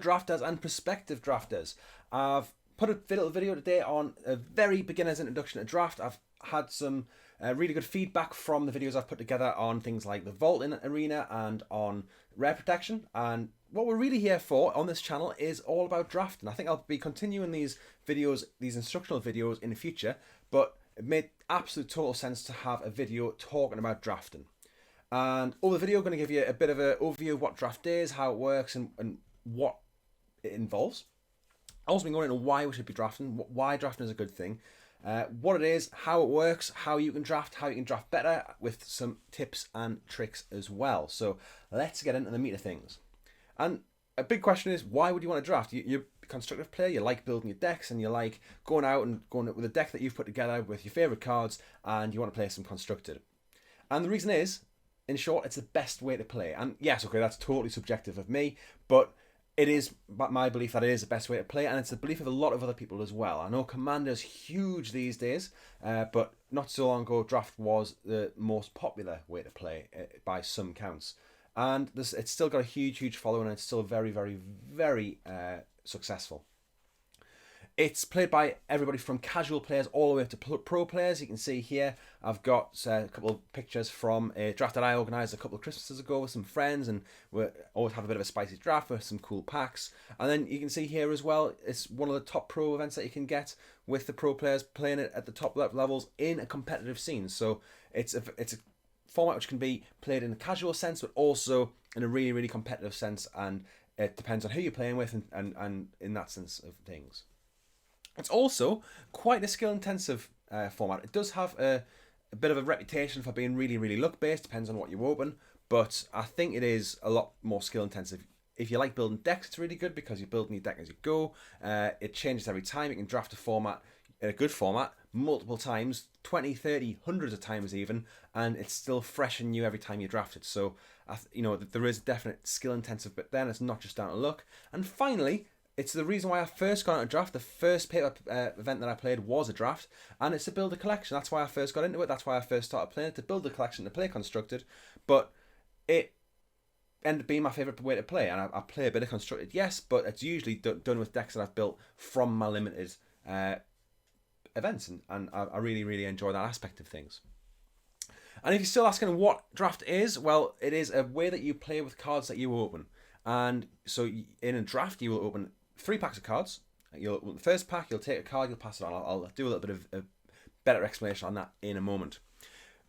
drafters and prospective drafters. I've put a little video today on a very beginner's introduction to draft. I've had some really good feedback from the videos I've put together on things like the Vault in Arena and on rare protection. And what we're really here for on this channel is all about drafting. I think I'll be continuing these videos, these instructional videos in the future, but it made absolute total sense to have a video talking about drafting. And over the video, I'm going to give you a bit of an overview of what draft is, how it works, and what it involves. I've also been going into why we should be drafting, why drafting is a good thing, what it is, how it works, how you can draft better, with some tips and tricks as well. So let's get into the meat of things. And a big question is, why would you want to draft? You're a constructive player, you like building your decks, and you like going out with a deck that you've put together with your favourite cards, and you want to play some constructed. And the reason is, in short, it's the best way to play. And yes, okay, that's totally subjective of me, but it is my belief that it is the best way to play, and it's the belief of a lot of other people as well. I know Commander's huge these days, but not so long ago, draft was the most popular way to play by some counts. And it's still got a huge following, and it's still very, very, very successful. It's played by everybody from casual players all the way up to pro players. You can see here I've got a couple of pictures from a draft that I organised a couple of Christmases ago with some friends, and we always have a bit of a spicy draft with some cool packs. And then you can see here as well, it's one of the top pro events that you can get with the pro players playing it at the top levels in a competitive scene. So it's a format which can be played in a casual sense, but also in a really, really competitive sense, and it depends on who you're playing with and in that sense of things. It's also quite a skill-intensive format. It does have a bit of a reputation for being really, really luck-based, depends on what you open, but I think it is a lot more skill-intensive. If you like building decks, it's really good because you're building your deck as you go. It changes every time. You can draft a good format, multiple times, 20, 30, hundreds of times even, and it's still fresh and new every time you draft it. So, there is a definite skill-intensive bit there, and it's not just down to luck. And finally, it's the reason why I first got into draft. The first paper event that I played was a draft, and it's to build a collection. That's why I first got into it. That's why I first started playing it, to build a collection, to play constructed. But it ended up being my favourite way to play, and I play a bit of constructed, yes, but it's usually done with decks that I've built from my limited events, and I really, really enjoy that aspect of things. And if you're still asking what draft is, well, it is a way that you play with cards that you open. And so in a draft, you will open 3 packs of cards. You'll open the first pack, you'll take a card, you'll pass it on. I'll do a little bit of a better explanation on that in a moment.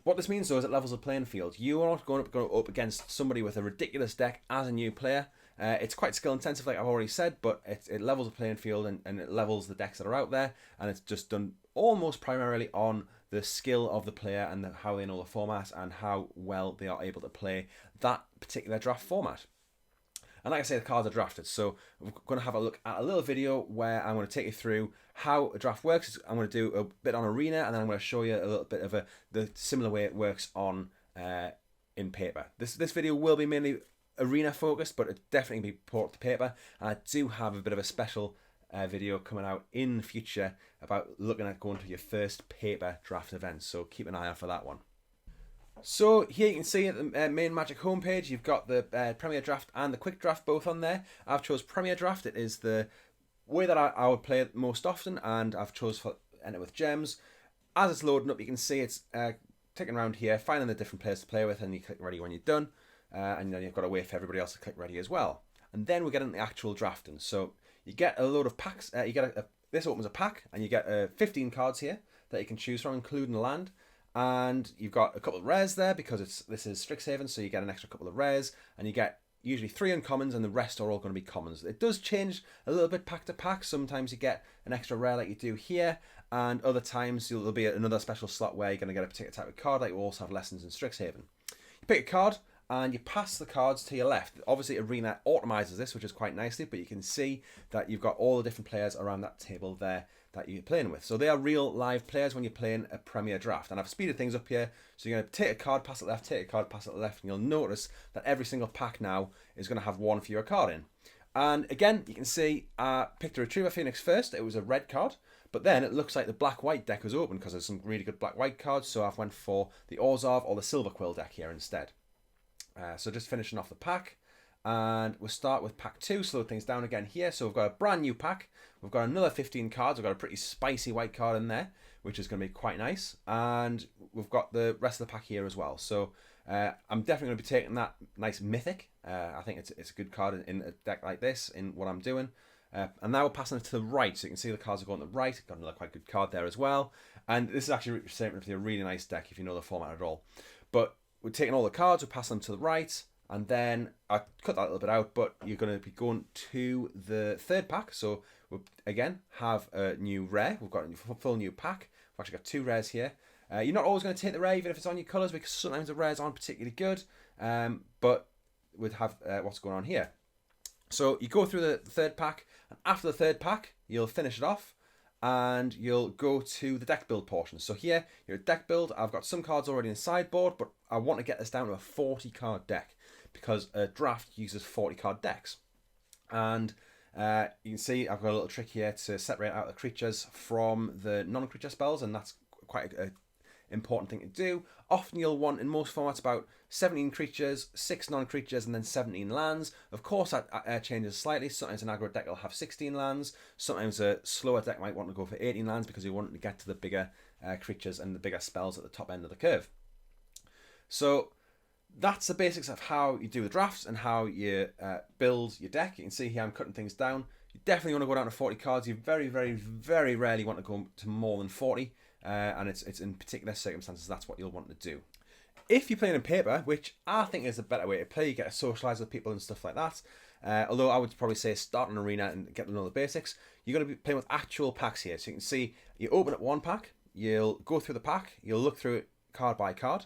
What this means, though, is it levels the playing field. You are not going up against somebody with a ridiculous deck as a new player. It's quite skill intensive, like I've already said, but it levels the playing field, and it levels the decks that are out there, and it's just done almost primarily on the skill of the player and how they know the format and how well they are able to play that particular draft format. And like I say, the cards are drafted, so we're going to have a look at a little video where I'm going to take you through how a draft works. I'm going to do a bit on Arena, and then I'm going to show you a little bit of the similar way it works on in paper. This video will be mainly Arena focused, but it definitely be ported to paper. And I do have a bit of a special video coming out in the future about looking at going to your first paper draft event, so keep an eye out for that one. So here you can see at the main Magic homepage, you've got the Premier Draft and the Quick Draft both on there. I've chose Premier Draft. It is the way that I would play it most often, and I've chose for enter with gems. As it's loading up, you can see it's ticking around here, finding the different players to play with, and you click ready when you're done, and then you've got to wait for everybody else to click ready as well. And then we get into the actual drafting. So you get a load of packs. This opens a pack, and you get 15 cards here that you can choose from, including land. And you've got a couple of rares there because this is Strixhaven, so you get an extra couple of rares, and you get usually 3 uncommons, and the rest are all going to be commons. It does change a little bit pack to pack. Sometimes you get an extra rare like you do here, and other times there'll be another special slot where you're going to get a particular type of card, like you also have lessons in Strixhaven. You pick a card, and you pass the cards to your left. Obviously, Arena automizes this, which is quite nicely, but you can see that you've got all the different players around that table there that you're playing with. So they are real live players when you're playing a Premier Draft. And I've speeded things up here. So you're going to take a card, pass it left, take a card, pass it left, and you'll notice that every single pack now is going to have one Fewer card in. And again, you can see I picked a Retriever Phoenix first. It was a red card. But then it looks like the black-white deck was open because there's some really good black-white cards. So I've went for the Orzhov or the Silver Quill deck here instead. So just finishing off the pack. And we'll start with pack 2, slow things down again here. So we've got a brand new pack. We've got another 15 cards. We've got a pretty spicy white card in there, which is going to be quite nice. And we've got the rest of the pack here as well. So I'm definitely going to be taking that nice mythic. I think it's a good card in a deck like this, in what I'm doing. And now we're passing it to the right, so you can see the cards are going to the right. Got another quite good card there as well. And this is actually shaping up to be a really nice deck if you know the format at all. But we're taking all the cards, we're passing them to the right, and then I cut that a little bit out, but you're going to be going to the third pack. So we'll again have a new rare. We've got a full new pack. We've actually got 2 rares here. You're not always going to take the rare, even if it's on your colours, because sometimes the rares aren't particularly good. But we'd have what's going on here. So you go through the third pack, and after the third pack, you'll finish it off, and you'll go to the deck build portion. So here, you're at deck build. I've got some cards already in the sideboard, but I want to get this down to a 40 card deck, because a draft uses 40 card decks. And you can see I've got a little trick here to separate out the creatures from the non-creature spells, and that's quite a important thing to do. Often you'll want, in most formats, about 17 creatures, 6 non-creatures, and then 17 lands. Of course, that changes slightly. Sometimes an aggro deck will have 16 lands. Sometimes a slower deck might want to go for 18 lands because you want to get to the bigger creatures and the bigger spells at the top end of the curve. So that's the basics of how you do the drafts and how you build your deck. You can see here I'm cutting things down. You definitely want to go down to 40 cards. You very, very, very rarely want to go to more than 40. And it's in particular circumstances that's what you'll want to do. If you're playing in paper, which I think is a better way to play, you get to socialise with people and stuff like that. Although I would probably say start an arena and get to know the basics. You're going to be playing with actual packs here. So you can see you open up one pack, you'll go through the pack, you'll look through it card by card,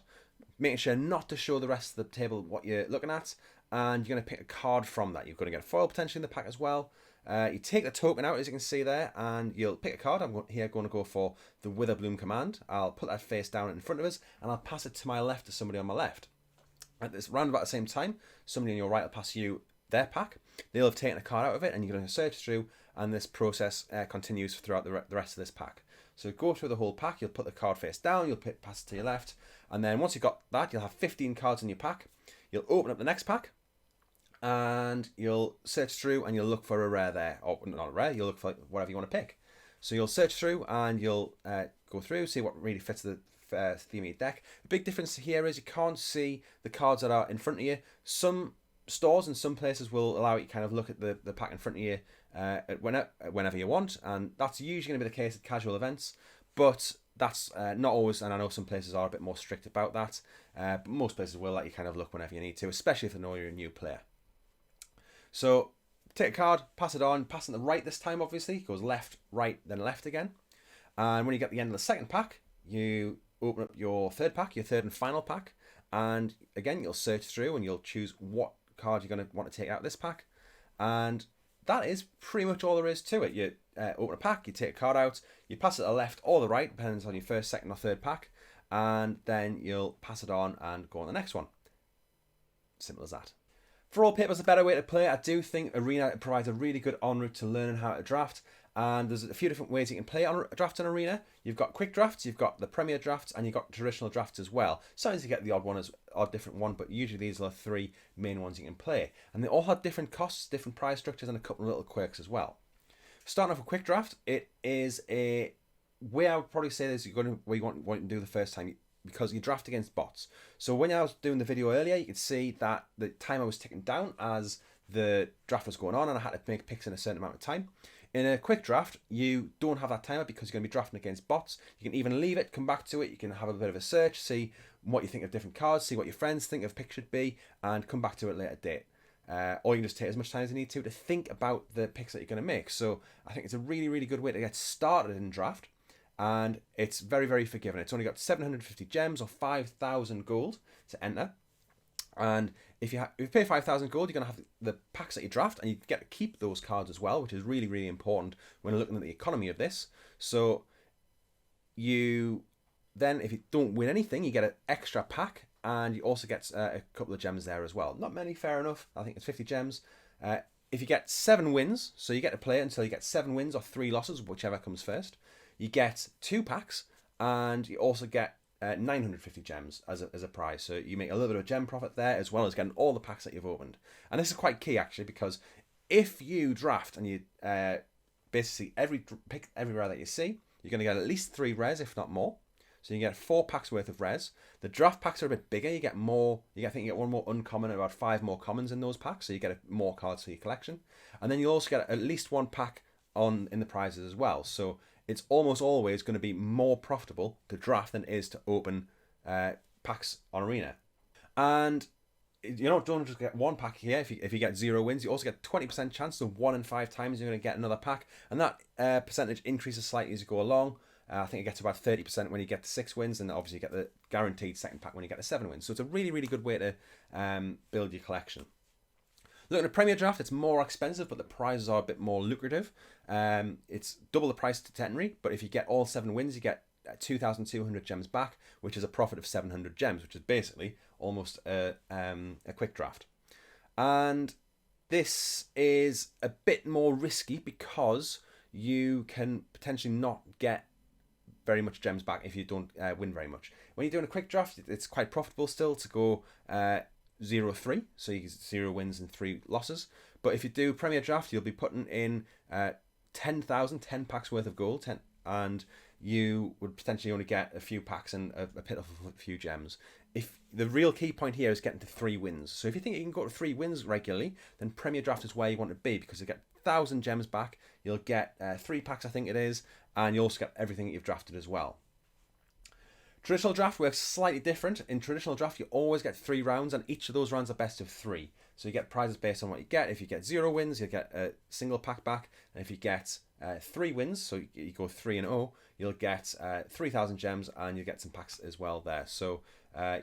making sure not to show the rest of the table what you're looking at, and you're going to pick a card from that. You're going to get a foil potentially in the pack as well. You take the token out, as you can see there, and you'll pick a card. I'm going to go for the Witherbloom command. I'll put that face down in front of us, and I'll pass it to my left to somebody on my left. At this round about the same time, somebody on your right will pass you their pack. They'll have taken a card out of it, and you're going to search through, and this process continues throughout the rest of this pack. So go through the whole pack, you'll put the card face down, you'll pass it to your left, and then once you've got that, you'll have 15 cards in your pack. You'll open up the next pack, and you'll search through and you'll look for a rare there, or not a rare, you'll look for whatever you want to pick. So you'll search through and you'll go through, see what really fits the theme of your deck. The big difference here is you can't see the cards that are in front of you. Some stores and some places will allow you to kind of look at the pack in front of you whenever you want, and that's usually going to be the case at casual events, but that's not always, and I know some places are a bit more strict about that, but most places will let you kind of look whenever you need to, especially if they know you're a new player. So take a card, pass it on, pass it to the right this time, obviously. It goes left, right, then left again. And when you get to the end of the second pack, you open up your third pack, your third and final pack. And again, you'll search through and you'll choose what card you're going to want to take out of this pack. And that is pretty much all there is to it. You open a pack, you take a card out, you pass it to the left or the right, depends on your first, second or third pack. And then you'll pass it on and go on the next one. Simple as that. For all papers, a better way to play. I do think Arena provides a really good en route to learning how to draft, and there's a few different ways you can play on draft in Arena. You've got quick drafts, you've got the premier drafts, and you've got traditional drafts as well. Sometimes you get the odd different one, but usually these are the 3 main ones you can play, and they all have different costs, different price structures, and a couple of little quirks as well. Starting off with quick draft, it is a way I would probably say this. You're going to where you want to do the first time, because you draft against bots. So when I was doing the video earlier, you could see that the timer was ticking down as the draft was going on, and I had to make picks in a certain amount of time. In a quick draft, you don't have that timer because you're going to be drafting against bots. You can even leave it, come back to it, you can have a bit of a search, see what you think of different cards, see what your friends think of picks should be, and come back to it at a later date. Or you can just take as much time as you need to think about the picks that you're going to make. So I think it's a really, really good way to get started in draft. And it's very, very forgiving. It's only got 750 gems or 5,000 gold to enter. And if you pay 5,000 gold, you're going to have the packs that you draft, and you get to keep those cards as well, which is really, really important when looking at the economy of this. So you then, if you don't win anything, you get an extra pack, and you also get a couple of gems there as well. Not many, fair enough. I think it's 50 gems. If you get 7 wins, so you get to play until you get 7 wins or 3 losses, whichever comes first, you get 2 packs, and you also get 950 gems as a prize. So you make a little bit of gem profit there, as well as getting all the packs that you've opened. And this is quite key, actually, because if you draft and you basically pick every rare that you see, you're going to get at least 3 rares, if not more. So you get 4 packs worth of rares. The draft packs are a bit bigger. You get more. I think you get 1 more uncommon and about 5 more commons in those packs. So you get more cards for your collection. And then you also get at least 1 pack in the prizes as well. So it's almost always going to be more profitable to draft than it is to open packs on Arena. And don't just get 1 pack here. If you get 0 wins, you also get 20% chance. So 1 in 5 times you're going to get another pack. And that percentage increases slightly as you go along. I think it gets about 30% when you get to 6 wins, and obviously you get the guaranteed second pack when you get to 7 wins. So it's a really, really good way to build your collection. Looking at Premier Draft, it's more expensive, but the prizes are a bit more lucrative. It's double the price to Tenry, but if you get all 7 wins, you get 2,200 gems back, which is a profit of 700 gems, which is basically almost a quick draft. And this is a bit more risky because you can potentially not get very much gems back if you don't win very much. When you're doing a quick draft, it's quite profitable still to go 0-3, so you get 0 wins and 3 losses. But if you do Premier Draft, you'll be putting in 10 packs worth of gold, and you would potentially only get a few packs and a pitiful few gems. If the real key point here is getting to 3 wins. So if you think you can go to 3 wins regularly, then Premier Draft is where you want to be, because you get 1,000 gems back, you'll get 3 packs, I think it is, and you also get everything that you've drafted as well. Traditional draft works slightly different. In traditional draft, you always get 3 rounds, and each of those rounds are best of 3. So you get prizes based on what you get. If you get 0 wins, you get a single pack back, and if you get 3 wins, so you go 3-0, you'll get 3,000 gems, and you get some packs as well there. So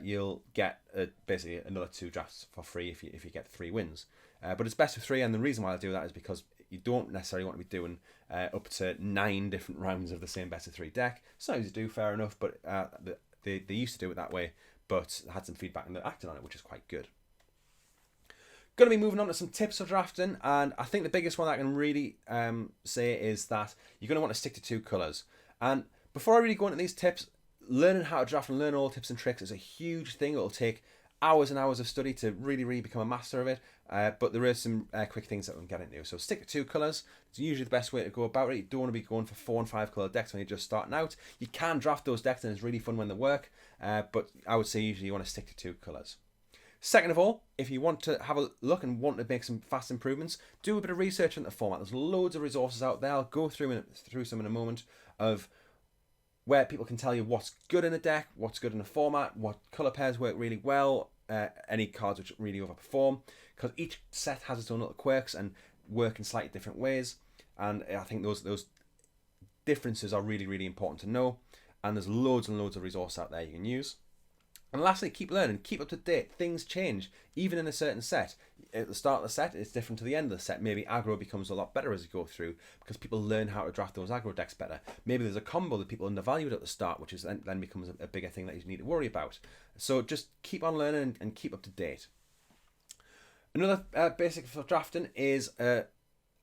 you'll get basically another 2 drafts for free if you get 3 wins. But it's best of 3, and the reason why I do that is because you don't necessarily want to be doing up to 9 different rounds of the same best of 3 deck. Sometimes you do, fair enough, but they used to do it that way, but had some feedback and they acted on it, which is quite good. Going to be moving on to some tips for drafting, and I think the biggest one I can really say is that you're going to want to stick to 2 colours. And before I really go into these tips, learning how to draft and learn all the tips and tricks is a huge thing. It'll take hours and hours of study to really become a master of it, but there is some quick things that we can get into. So stick to 2 colours. It's usually the best way to go about it. You don't want to be going for 4 and 5 colour decks when you're just starting out. You can draft those decks and it's really fun when they work, but I would say usually you want to stick to 2 colours. Second of all, if you want to have a look and want to make some fast improvements, do a bit of research into the format. There's loads of resources out there. I'll go through some in a moment of where people can tell you what's good in a deck, what's good in a format, what colour pairs work really well, any cards which really overperform, because each set has its own little quirks and work in slightly different ways, and I think those differences are really important to know, and there's loads and loads of resources out there you can use. And lastly, keep learning, keep up to date. Things change, even in a certain set. At the start of the set, it's different to the end of the set. Maybe aggro becomes a lot better as you go through because people learn how to draft those aggro decks better. Maybe there's a combo that people undervalued at the start, which is then becomes a bigger thing that you need to worry about. So just keep on learning and keep up to date. Another basic for drafting is an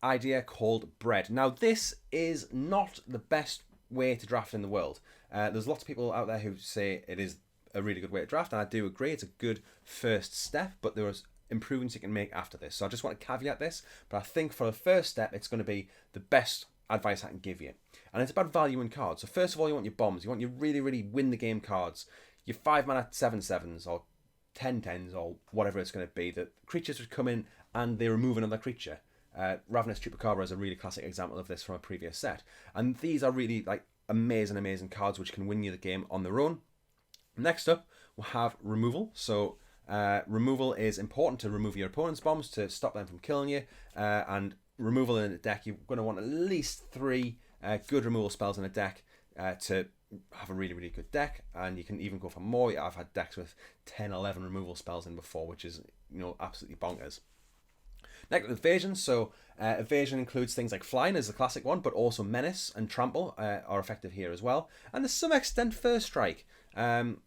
idea called bread. Now, this is not the best way to draft in the world. There's lots of people out there who say it is a really good way to draft, and I do agree it's a good first step, but there are improvements you can make after this. So I just want to caveat this, but I think for the first step it's going to be the best advice I can give you, and it's about value in cards. So first of all, you want your bombs, you want your really win the game cards, your 5 mana 7/7s or 10/10s or whatever it's going to be. The creatures would come in and they remove another creature. Ravenous Chupacabra is a really classic example of this from a previous set, and these are really like amazing cards which can win you the game on their own. Next up, we'll have removal. So removal is important to remove your opponent's bombs to stop them from killing you. And removal in a deck, you're going to want at least 3 good removal spells in a deck to have a really good deck. And you can even go for more. I've had decks with 10, 11 removal spells in before, which is absolutely bonkers. Next, evasion. So evasion includes things like flying is the classic one, but also menace and trample are effective here as well. And to some extent, first strike and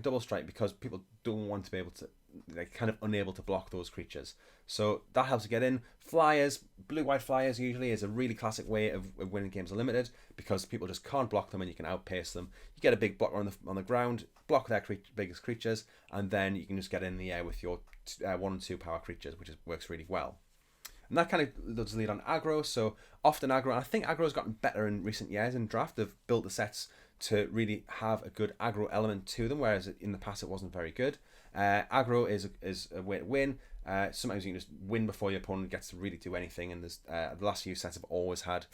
double strike, because people don't want to be able to they're kind of unable to block those creatures. So that helps to get in. Flyers, blue-white flyers usually is a really classic way of winning games unlimited, because people just can't block them and you can outpace them. You get a big blocker on the ground, block their biggest creatures, and then you can just get in the air with your 1 and 2 power creatures, which works really well. And that kind of does lead on aggro. So often aggro, and I think aggro has gotten better in recent years in draft. They've built the sets to really have a good aggro element to them, whereas in the past it wasn't very good. Aggro is a way to win. Sometimes you can just win before your opponent gets to really do anything, and there's the last few sets have always had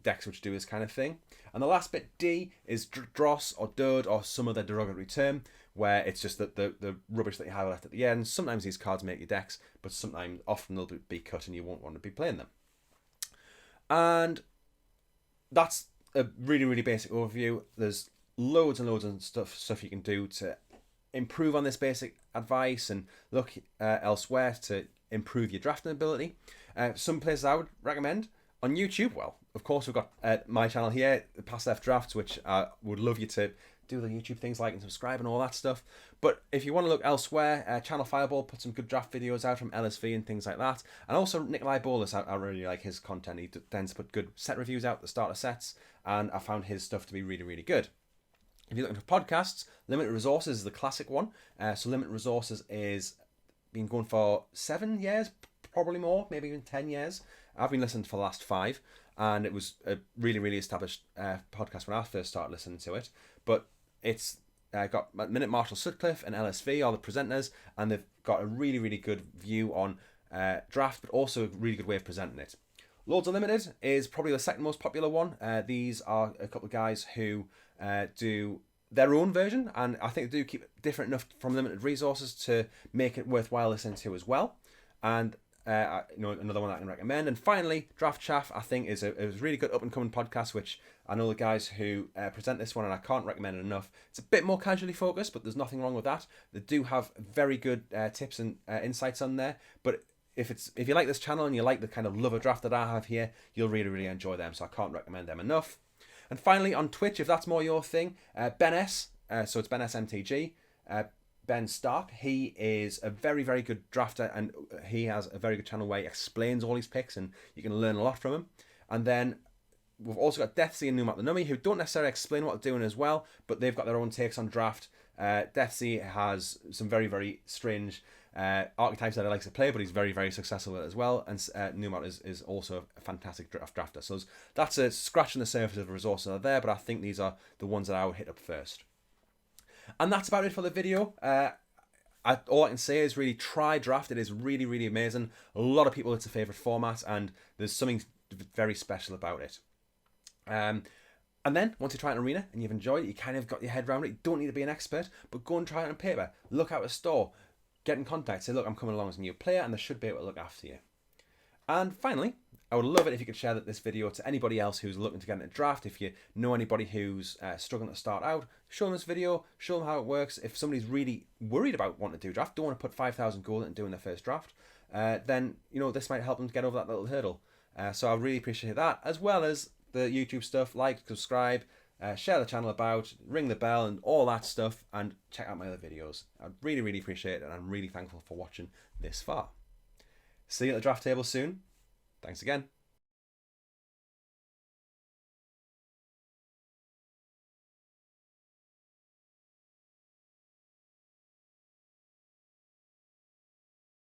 decks which do this kind of thing. And the last bit, D, is dross or dud or some other derogatory term, where it's just the rubbish that you have left at the end. Sometimes these cards make your decks, but often they'll be cut and you won't want to be playing them. And that's a really, really basic overview. There's loads and loads of stuff you can do to improve on this basic advice and look elsewhere to improve your drafting ability. Some places I would recommend on YouTube. Well, of course, we've got my channel here, Past Left Drafts, which I would love you to do the YouTube things, like and subscribe and all that stuff. But if you want to look elsewhere, Channel Fireball put some good draft videos out from LSV and things like that. And also Nikolai Bolas, I really like his content. He tends to put good set reviews out at the start of sets, and I found his stuff to be really, really good. If you're looking for podcasts, Limited Resources is the classic one. So Limited Resources is been going for 7 years, probably more, maybe even 10 years. I've been listening for the last 5, and it was a really, really established podcast when I first started listening to it. But it's got Minute Marshall Sutcliffe and LSV are the presenters, and they've got a really, really good view on draft, but also a really good way of presenting it. Lords Unlimited is probably the second most popular one. These are a couple of guys who do their own version, and I think they do keep it different enough from Limited Resources to make it worthwhile listening to as well. And another one I can recommend. And finally, Draft Chaff, I think, is a really good up-and-coming podcast, which I know the guys who present this one, and I can't recommend it enough. It's a bit more casually focused, but there's nothing wrong with that. They do have very good tips and insights on there, but if you like this channel and you like the kind of love of draft that I have here, you'll really, really enjoy them, so I can't recommend them enough. And finally, on Twitch, if that's more your thing, Ben S, so it's Ben S MTG, Ben Stark, he is a very, very good drafter, and he has a very good channel where he explains all his picks, and you can learn a lot from him. And then we've also got Deathsea and Numat the Nummy, who don't necessarily explain what they're doing as well, but they've got their own takes on draft. Deathsea has some very, very strange archetypes that he likes to play, but he's very, very successful with it as well. And Numat is also a fantastic drafter. So that's a scratch on the surface of the resources that are there, but I think these are the ones that I would hit up first. And that's about it for the video. All I can say is really try draft. It is really, really amazing. A lot of people, it's a favourite format, and there's something very special about it. And then, once you try it in Arena and you've enjoyed it, you kind of got your head around it, you don't need to be an expert, but go and try it on paper. Look out at a store. Get in contact. Say, look, I'm coming along as a new player, and they should be able to look after you. And finally, I would love it if you could share this video to anybody else who's looking to get into a draft. If you know anybody who's struggling to start out, show them this video, show them how it works. If somebody's really worried about wanting to do draft, don't want to put 5,000 gold into doing their first draft, then this might help them to get over that little hurdle. So I really appreciate that, as well as the YouTube stuff. Like, subscribe, share the channel about, ring the bell, and all that stuff, and check out my other videos. I really, really appreciate it, and I'm really thankful for watching this far. See you at the draft table soon. Thanks again.